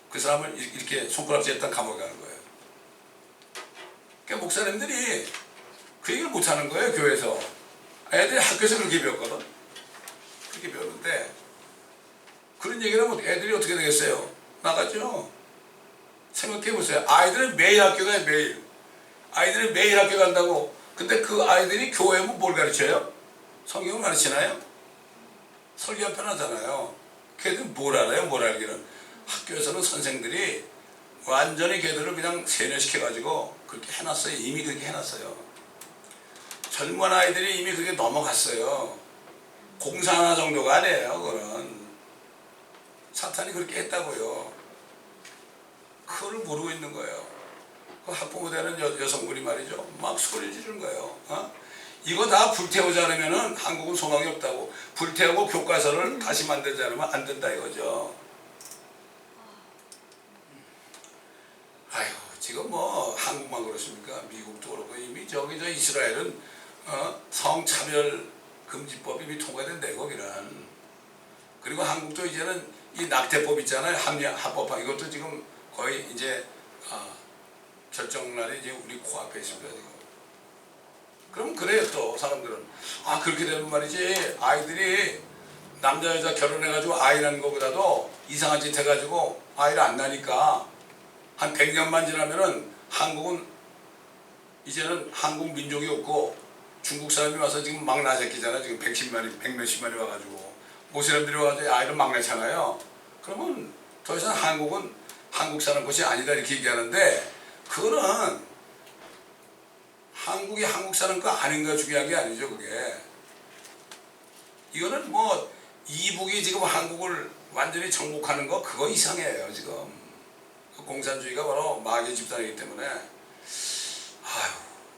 그 사람을 이렇게 손가락질 했다 감옥에 가는 거예요. 그러니까 목사님들이 그 얘기를 못하는 거예요. 교회에서. 애들이 학교에서 그렇게 배웠거든. 그렇게 배웠는데 그런 얘기를 하면 애들이 어떻게 되겠어요? 나가죠. 생각해보세요. 아이들은 매일 학교 가요. 매일. 아이들이 매일 학교 간다고. 근데 그 아이들이 교회에 뭘 가르쳐요? 성경을 가르치나요? 설교 한 편 하잖아요. 걔들 뭘 알아요? 뭘 알기는. 학교에서는 선생들이 완전히 걔들을 그냥 세뇌시켜가지고 그렇게 해놨어요. 이미 그렇게 해놨어요. 젊은 아이들이 이미 그게 넘어갔어요. 공사 하나 정도가 아니에요. 그거는 사탄이 그렇게 했다고요. 그걸 모르고 있는 거예요. 그 학부모 되는 여성분이 말이죠, 막 소리 지르는 거예요. 이거 다 불태우지 않으면 한국은 소망이 없다고. 불태우고 교과서를 다시 만들지 않으면 안 된다 이거죠. 아유, 지금 뭐 한국만 그렇습니까? 미국도 그렇고 이미 저기 저 이스라엘은 성차별 금지법이 이미 통과된대 거기는. 그리고 한국도 이제는 이 낙태법 있잖아요. 합법화 이것도 지금 거의 이제 결정날이 이제 우리 코앞에 있습니다 지금. 그럼 그래요. 또 사람들은 그렇게 되면 말이지, 아이들이 남자 여자 결혼해가지고 아이 낳는 것보다도 이상한 짓 해가지고 아이를 안 낳으니까 한 100년만 지나면은 한국은 이제는 한국 민족이 없고 중국 사람이 와서 지금 막 낳아새끼잖아. 지금 100몇십만이 와가지고 모슬렘들이 와가지고 아이를 막 낳잖아요. 그러면 더 이상 한국은 한국 사는 곳이 아니다 이렇게 얘기하는데, 그거는 한국이 한국 사는 거 아닌가 중요한 게 아니죠. 그게 이거는 뭐 이북이 지금 한국을 완전히 정복하는 거 그거 이상해요. 지금 그 공산주의가 바로 마귀 집단이기 때문에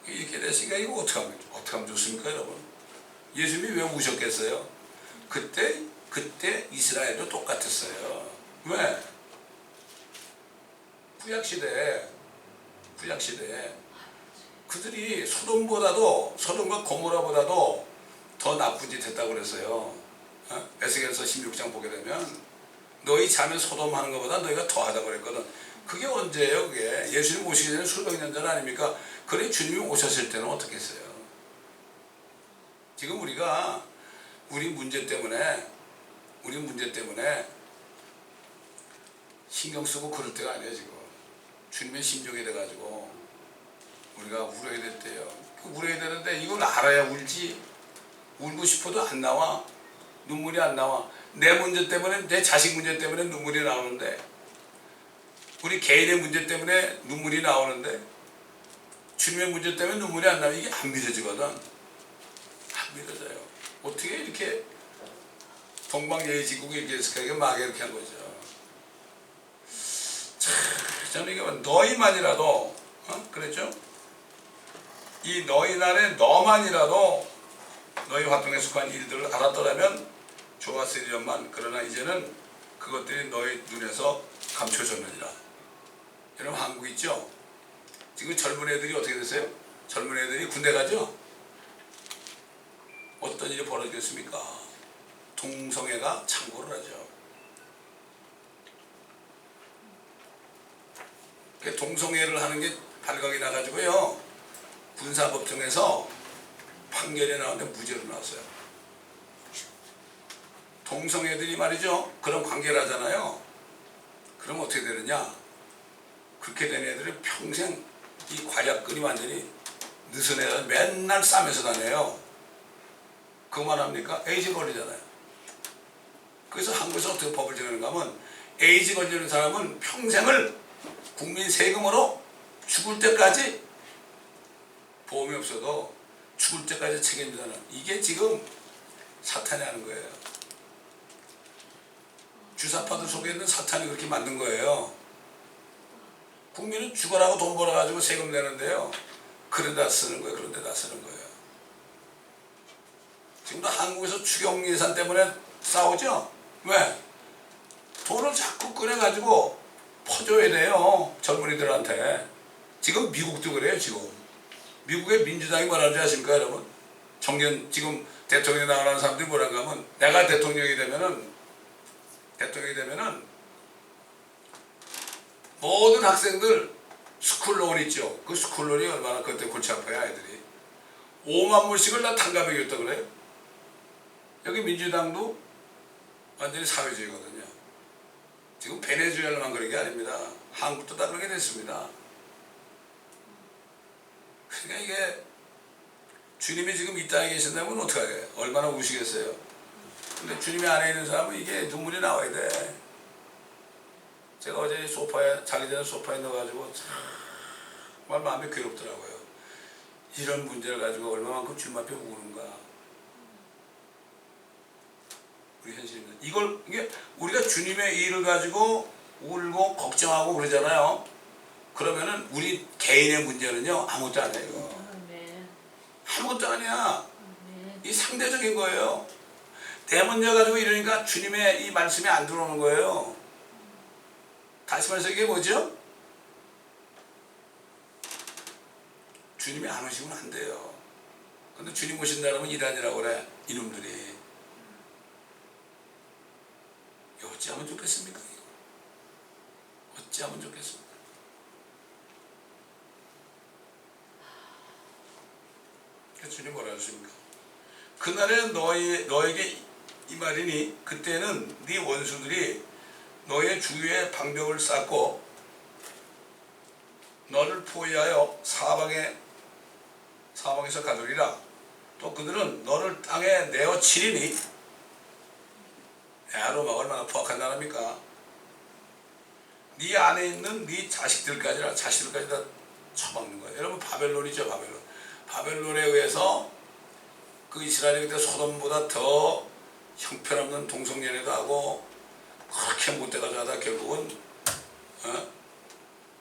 이렇게 됐으니까 이거 어떻게 하면 좋습니까 여러분? 예수님이 왜 우셨겠어요? 그때 이스라엘도 똑같았어요. 왜? 구약시대에 그들이 소돔과 고모라보다도 더 나쁜 짓 했다고 그랬어요. 에스겔서 16장 보게 되면 너희 자매 소돔 하는 것보다 너희가 더 하다고 그랬거든. 그게 언제예요? 그게 예수님 오시기 전에 수백 년 전 아닙니까? 그래 주님이 오셨을 때는 어떻게 했어요? 지금 우리가 우리 문제 때문에 신경 쓰고 그럴 때가 아니에요. 지금 주님의 심정이 돼가지고 우리가 울어야 됐대요. 울어야 되는데 이걸 알아야 울지. 울고 싶어도 안 나와. 눈물이 안 나와. 내 문제 때문에, 내 자식 문제 때문에 눈물이 나오는데, 우리 개인의 문제 때문에 눈물이 나오는데, 주님의 문제 때문에 눈물이 안 나면 이게 안 믿어지거든. 안 믿어져요. 어떻게 이렇게 동방예의지국이 이렇게 했을까? 마귀가 이렇게 한 거죠. 저는 이게 너희만이라도, 그랬죠? 이 너희 날에 너만이라도 너희 활동에 속한 일들을 알았더라면 좋았으리련만. 그러나 이제는 그것들이 너희 눈에서 감춰졌느니라. 여러분 한국 있죠? 지금 젊은 애들이 어떻게 됐어요? 젊은 애들이 군대 가죠? 어떤 일이 벌어지겠습니까? 동성애가 창궐을 하죠. 동성애를 하는 게 발각이 나가지고요, 군사법정에서 판결이 나왔는데 무죄로 나왔어요. 동성애들이 말이죠, 그런 관계를 하잖아요. 그럼 어떻게 되느냐? 그렇게 된 애들은 평생 이 과략근이 완전히 느슨 애가 맨날 싸면서 다녀요. 그만 합니까? 에이즈 걸리잖아요. 그래서 한국에서 어떻게 법을 정하는가 하면, 에이즈 걸리는 사람은 평생을 국민 세금으로 죽을 때까지, 보험이 없어도 죽을 때까지 책임지는, 이게 지금 사탄이 하는 거예요. 주사파들 속에 있는 사탄이 그렇게 만든 거예요. 국민은 죽어라고 돈 벌어가지고 세금 내는데요, 그런데다 쓰는 거예요. 그런데다 쓰는 거예요. 지금도 한국에서 추경 예산 때문에 싸우죠? 왜? 돈을 자꾸 꺼내가지고 퍼줘야 돼요, 젊은이들한테. 지금 미국도 그래요. 지금 미국의 민주당이 뭐라는지 아십니까 여러분? 지금 대통령이 나가는 사람들이 뭐라고 하면, 내가 대통령이 되면은 모든 학생들 스쿨론 있죠? 그 스쿨론이 얼마나 그때 골치 아파요. 아이들이 5만 불씩을 다 탕감해줬다 그래요. 여기 민주당도 완전히 사회주의거든요. 지금 베네수엘라만 그런 게 아닙니다. 한국도 다 그렇게 됐습니다. 그러니까 이게 주님이 지금 이 땅에 계신다면 어떡하게, 얼마나 우시겠어요. 근데 주님이 안에 있는 사람은 이게 눈물이 나와야 돼. 제가 어제 자기 전에 소파에 넣어가지고 정말 마음이 괴롭더라고요. 이런 문제를 가지고 얼마만큼 주님 앞에 우는가. 우리 현실입니다. 이게 우리가 주님의 일을 가지고 울고 걱정하고 그러잖아요. 그러면은 우리 개인의 문제는요 아무것도 아니에요. 아무것도 아니야. 이 상대적인 거예요. 내 문제 가지고 이러니까 주님의 이 말씀이 안 들어오는 거예요. 다시 말해서 이게 뭐죠? 주님이 안 오시면 안 돼요. 근데 주님 오신다 그러면 이단이라고 그래. 이놈들이. 어찌하면 좋겠습니까? 어찌하면 좋겠습니까? 주님 뭐라 하십니까? 그날에는 너에게 이 말이니 그때는 네 원수들이 너의 주위에 방벽을 쌓고 너를 포위하여 사방에서 가두리라. 또 그들은 너를 땅에 내어 치리니. 로마가 얼마나 포악한 나라입니까? 네 안에 있는 네 자식들까지 다 처먹는 거예요. 여러분 바벨론이죠. 바벨론에 의해서 그 이스라엘이 그때 소돔보다 더 형편없는 동성연애도 하고 그렇게 못돼가지고 하다 결국은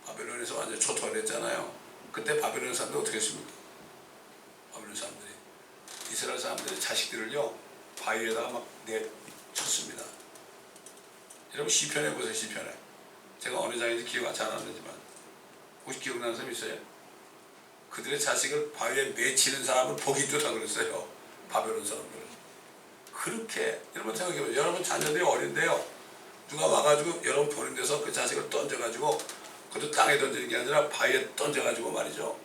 바벨론에서 완전 초토화를 했잖아요. 그때 바벨론 사람들이 어떻게 했습니까? 바벨론 사람들이 이스라엘 사람들이 자식들을요 바위에다가 막 내쳤습니다. 여러분 시편에 보세요. 시편에 제가 어느 장인지 기억 잘 안 나지만 혹시 기억나는 사람 있어요? 그들의 자식을 바위에 매치는 사람을 보기 좋다 그랬어요. 바벨론 사람들은. 그렇게 여러분 생각해보세요. 여러분 자녀들이 어린데요. 누가 와가지고 여러분 보는 데서 그 자식을 던져가지고 그것도 땅에 던지는 게 아니라 바위에 던져가지고 말이죠.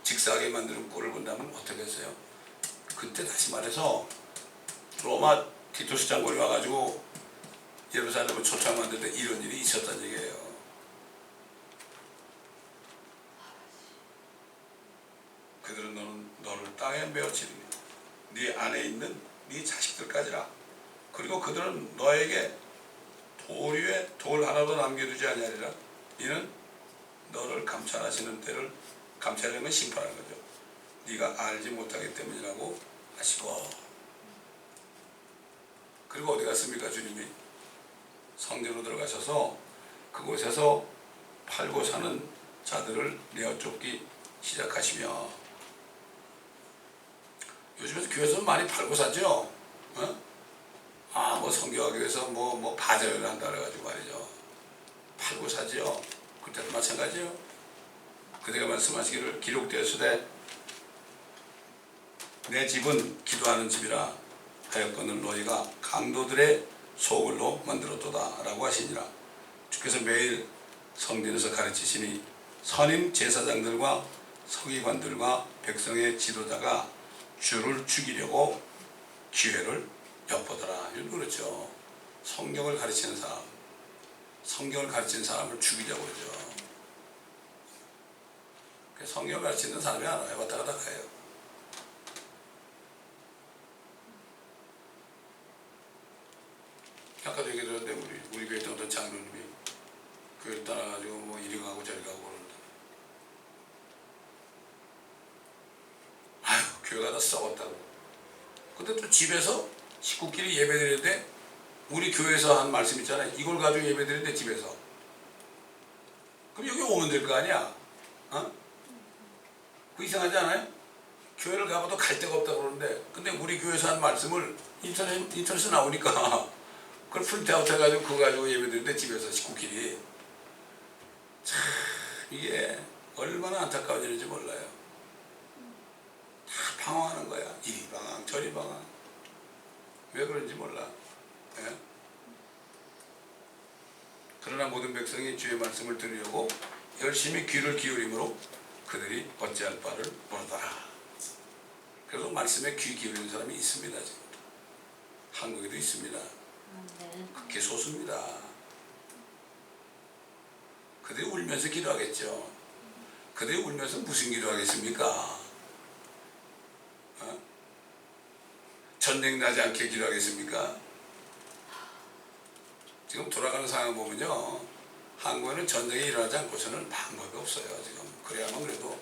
직사하게 만드는 꼴을 본다면 어떻게 했어요? 그때 다시 말해서 로마 티투스 장군이 와가지고 예루살렘을 초청 만들 때 이런 일이 있었다는 얘기예요. 그들은 너를 땅에 메어치리니 네 안에 있는 네 자식들까지라. 그리고 그들은 너에게 돌 위에 돌 하나도 남겨두지 아니하리라. 이는 너를 감찰하시는 때를 감찰하는 건 심판하는 거죠. 네가 알지 못하기 때문이라고 하시고. 그리고 어디 갔습니까? 주님이 성전으로 들어가셔서 그곳에서 팔고 사는 자들을 내어 쫓기 시작하시며. 요즘에 교회에서 많이 팔고 사죠. 뭐 성교하기 위해서 뭐 바자회를 한다 그래가지고 말이죠. 팔고 사죠. 그때도 마찬가지요. 그대가 말씀하시기를 기록되었으되 내 집은 기도하는 집이라 하였거늘 너희가 강도들의 소굴로 만들었도다 라고 하시니라. 주께서 매일 성전에서 가르치시니 선임 제사장들과 서기관들과 백성의 지도자가 주를 죽이려고 기회를 엿보더라. 그렇죠. 성경을 가르치는 사람, 성경을 가르치는 사람을 죽이려고 그러죠. 성경을 가르치는 사람이 알아요. 왔다 갔다 가요. 아까도 얘기 들었는데 우리 교회 있던 어떤 장로님이 교회를 떠나가지고 뭐 이리 가고 저리 가고 그러는데 아유 교회가 다 썩었다고. 근데 또 집에서 식구끼리 예배드리는데 우리 교회에서 한 말씀 있잖아요. 이걸 가지고 예배드리는데 집에서. 그럼 여기 오면 될 거 아니야. 그 이상하지 않아요? 교회를 가봐도 갈 데가 없다 그러는데 근데 우리 교회에서 한 말씀을 인터넷에 나오니까 그걸 프린트아웃 해가지고 그거 가지고 예배드리는데 집에서 식구끼리. 참 이게 얼마나 안타까운 일인지 몰라요. 다 방황하는 거야. 이리 방황 저리 방황. 왜 그런지 몰라. 예? 그러나 모든 백성이 주의 말씀을 들으려고 열심히 귀를 기울이므로 그들이 어찌할 바를 모르더라. 그래서 말씀에 귀 기울이는 사람이 있습니다. 지금. 한국에도 있습니다. 극히 소수입니다. 그들이 울면서 기도하겠죠. 그들이 울면서 무슨 기도하겠습니까? 전쟁 나지 않게 기도하겠습니까? 지금 돌아가는 상황 보면요. 한국에는 전쟁이 일어나지 않고서는 방법이 없어요. 지금. 그래야만 그래도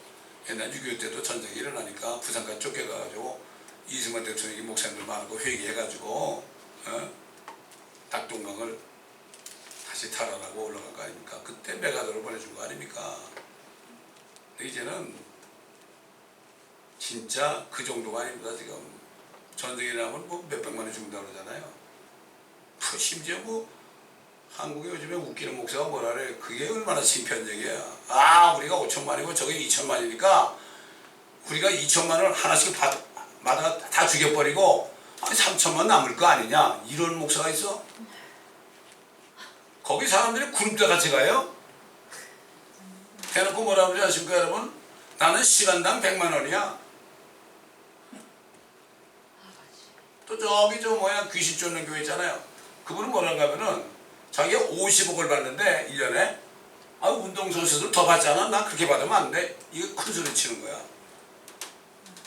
옛날 6.25 때도 전쟁이 일어나니까 부산까지 쫓겨가가지고 이승만 대통령이 목사님들 많고 회개해가지고 낙동강을 다시 탈환하고 올라간 거 아닙니까? 그때 메가더를 보내준 거 아닙니까? 근데 이제는 진짜 그 정도가 아닙니다. 지금 전쟁이 나면 뭐 몇백만이 죽는다고 그러잖아요. 심지어 뭐 한국에 요즘에 웃기는 목사가 뭐라 그래. 그게 얼마나 창피한얘기야. 아, 우리가 5천만이고 저게 2천만이니까 우리가 2천만을 하나씩 마다 다 죽여버리고 3천만 남을 거 아니냐. 이런 목사가 있어? 거기 사람들이 그룹대 같이 가요? 대놓고 뭐라 그러지 아십니까 여러분? 나는 시간당 100만 원이야. 또 저기 저 뭐야 귀신 쫓는 교회 있잖아요. 그분은 뭐라고 하면은 자기가 50억을 받는데 1년에 아 운동선수들 더 받잖아. 나 그렇게 받으면 안 돼. 이거 큰 소리 치는 거야.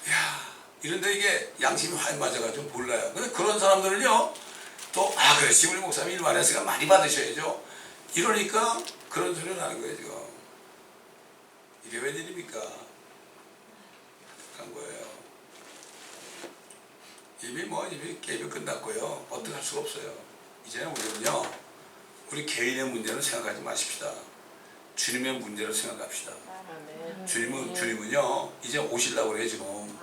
이야 이런데 이게 양심이 활 맞아가지고 몰라요. 근데 그런 사람들은요 또 아 그렇지 우리 목사님 일 많이 했으니까 많이 받으셔야죠. 이러니까 그런 소리를 하는 거예요 지금. 이게 웬일입니까? 한 거예요. 이미 게임이 끝났고요. 어떻게 할 수가 없어요. 이제는 우리는요 우리 개인의 문제는 생각하지 마십시다. 주님의 문제를 생각합시다. 주님은요 이제 오시려고 그래요 지금.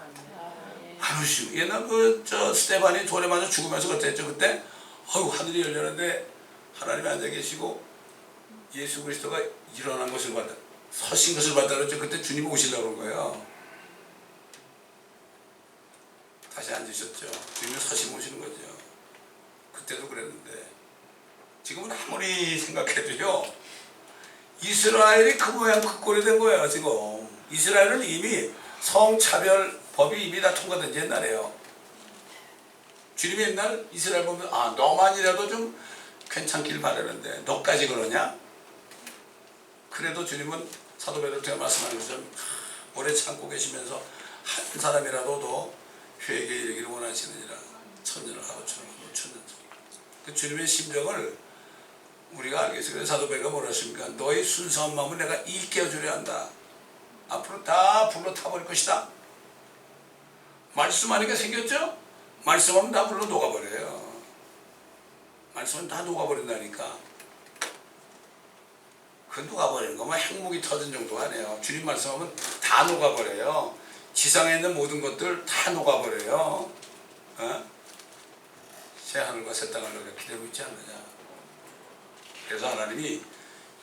안 오시고 옛날 저 스테반이 돌에 맞아 죽으면서 그랬죠 그때. 아이고 하늘이 열렸는데 하나님이 앉아 계시고 예수 그리스도가 일어난 것을 봤다. 서신 것을 봤다 그랬죠. 그때 주님이 오시려고 그런 거예요. 다시 앉으셨죠. 주님이 서신 오시는 거죠. 그때도 그랬는데 지금은 아무리 생각해도요 이스라엘이 그 모양 그 꼴이 된 거예요 지금. 이스라엘은 이미 성차별 법이 이미 다 통과된 지 옛날에요. 주님이 옛날 이스라엘 보면 아 너만이라도 좀 괜찮길 바라는데 너까지 그러냐? 그래도 주님은 사도 베드로 통해 말씀하는 것처럼 오래 참고 계시면서 한 사람이라도 더 회개에 이르기를 원하시느니라. 천년을 하루처럼 천년처럼. 그 주님의 심정을 우리가 알겠어요. 그래서 사도 베드로가 뭐라 했습니까? 너의 순수한 마음을 내가 일깨워 주려 한다. 앞으로 다 불러 타버릴 것이다. 말씀하니까 생겼죠? 말씀하면 다 불러 녹아버려요. 말씀은 다 녹아버린다니까. 그 녹아버리는 거 뭐 핵무기 터진 정도가 아니에요. 주님 말씀하면 다 녹아버려요. 지상에 있는 모든 것들 다 녹아버려요. 새 하늘과 새 땅을 너희가 기다리고 있지 않느냐. 그래서 하나님이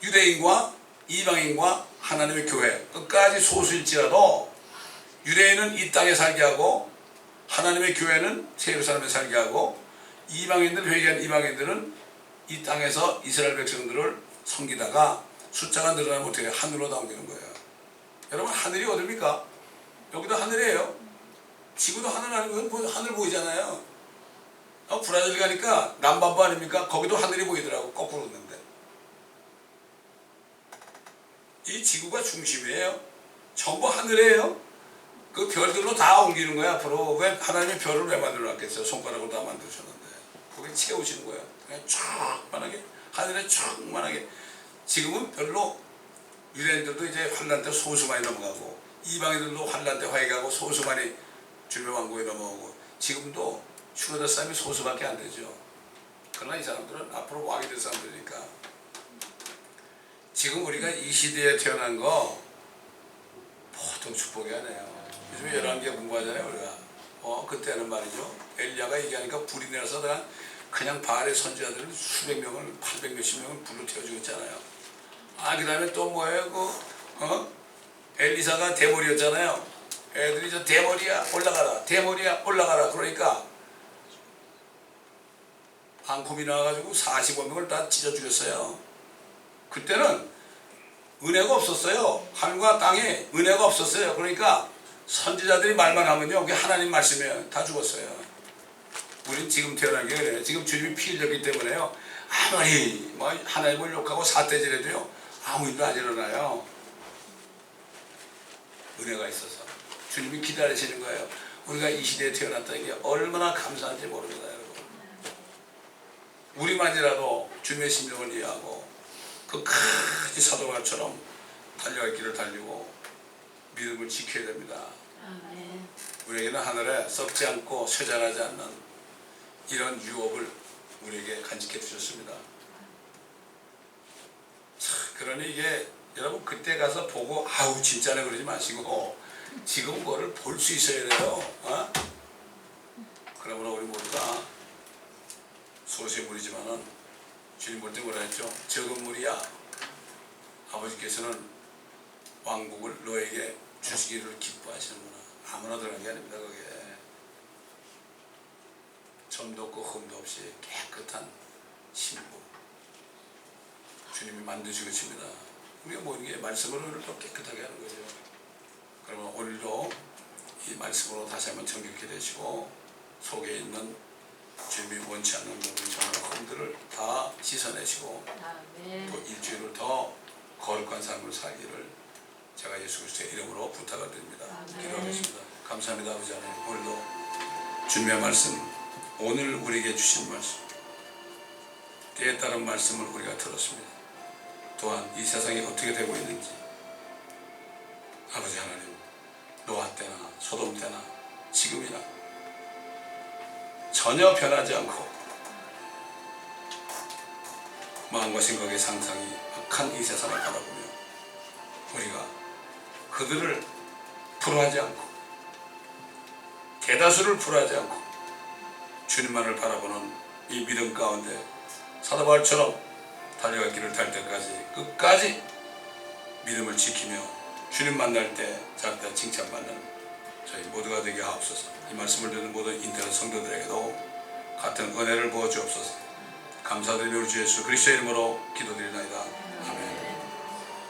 유대인과 이방인과 하나님의 교회 끝까지 소수일지라도 유대인은 이 땅에 살게 하고 하나님의 교회는 새 예루살렘에 살게 하고 이방인들 회개한 이방인들은 이 땅에서 이스라엘 백성들을 섬기다가 숫자가 늘어나면 어떻게 하늘로 다 옮기는 거예요. 여러분 하늘이 어딥니까? 여기도 하늘이에요. 지구도 하늘 아니고 하늘 보이잖아요. 브라질 가니까 남반부 아닙니까? 거기도 하늘이 보이더라고. 거꾸로 있는데 이 지구가 중심이에요. 전부 하늘이에요. 그 별들로 다 옮기는 거야 앞으로. 왜 하나님이 별을 왜 만들어 놨겠어요? 손가락으로 다 만드셨는데 거기 채우시는 거야. 그냥 쫙만하게 하늘에 쫙만하게. 지금은 별로 유대인들도 이제 환란 때 소수 많이 넘어가고 이방인들도 환란 때 회개하고 소수 많이 주님의 왕국에 넘어오고 지금도 죽어들 사람이 소수밖에 안 되죠. 그러나 이 사람들은 앞으로 왕이 될 사람들이니까. 지금 우리가 이 시대에 태어난 거 보통 축복이 아니에요. 요즘에 열왕기하 공부하잖아요 우리가. 그때는 말이죠 엘리야가 얘기하니까 불이 내려서 그냥 바알의 선지자들을 수백 명을 800 몇십 명을 불로 태워 죽였잖아요. 그 다음에 또 뭐예요 엘리사가 대머리였잖아요. 애들이 저 대머리야 올라가라 대머리야 올라가라 그러니까 앙콤이 나와가지고 45명을 다 찢어 죽였어요. 그때는 은혜가 없었어요. 하늘과 땅에 은혜가 없었어요. 그러니까 선지자들이 말만 하면요 그게 하나님 말씀이에요. 다 죽었어요. 우린 지금 태어난 게 그래요. 지금 주님이 피 흘렸기 때문에요 아무리 뭐 하나님을 욕하고 사태질해도요 아무 일도 안 일어나요. 은혜가 있어서 주님이 기다리시는 거예요. 우리가 이 시대에 태어났다는 게 얼마나 감사한지 모릅니다 여러분. 우리만이라도 주님의 심정을 이해하고 그 큰 사도관처럼 달려갈 길을 달리고 믿음을 지켜야 됩니다. 아멘. 우리에게는 하늘에 썩지 않고 쇠잔하지 않는 이런 유업을 우리에게 간직해 주셨습니다. 참, 그러니 이게 여러분 그때 가서 보고 아우 진짜네 그러지 마시고 지금 그거를 볼 수 있어야 돼요. 어? 그러므로 우리 모두가 소세물이지만은 주님 볼 때 뭐라 했죠? 적은 물이야. 아버지께서는 왕국을 너에게 주시기를 기뻐하시는구나. 아무나 들어간 게 아닙니다. 그게 점도 없고 흠도 없이 깨끗한 신부 주님이 만드시고 있습니다. 우리가 모든 게 말씀으로 더 깨끗하게 하는 거죠. 그러면 오늘도 이 말씀으로 다시 한번 정결케 되시고 속에 있는 주님이 원치 않는 모든 정말 흠들을 다 씻어내시고 아멘. 또 일주일을 더 거룩한 삶을 살기를 제가 예수 그리스도의 이름으로 부탁을 드립니다. 아멘. 기도하겠습니다. 감사합니다. 아버지 하나님, 오늘도 주님의 말씀, 오늘 우리에게 주신 말씀, 때에 따른 말씀을 우리가 들었습니다. 또한 이 세상이 어떻게 되고 있는지 아버지 하나님, 노아 때나 소돔 때나 지금이나 전혀 변하지 않고 마음과 생각의 상상이 악한 이 세상을 바라보며 우리가 그들을 불화하지 않고 대다수를 불화하지 않고 주님만을 바라보는 이 믿음 가운데 사도 바울처럼 달려갈 길을 달 때까지 끝까지 믿음을 지키며 주님 만날 때 자기가 칭찬받는 저희 모두가 되게 하옵소서. 이 말씀을 듣는 모든 인터넷 성도들에게도 같은 은혜를 부어 주옵소서. 감사드리며 우리 주 예수 그리스도의 이름으로 기도드리나이다.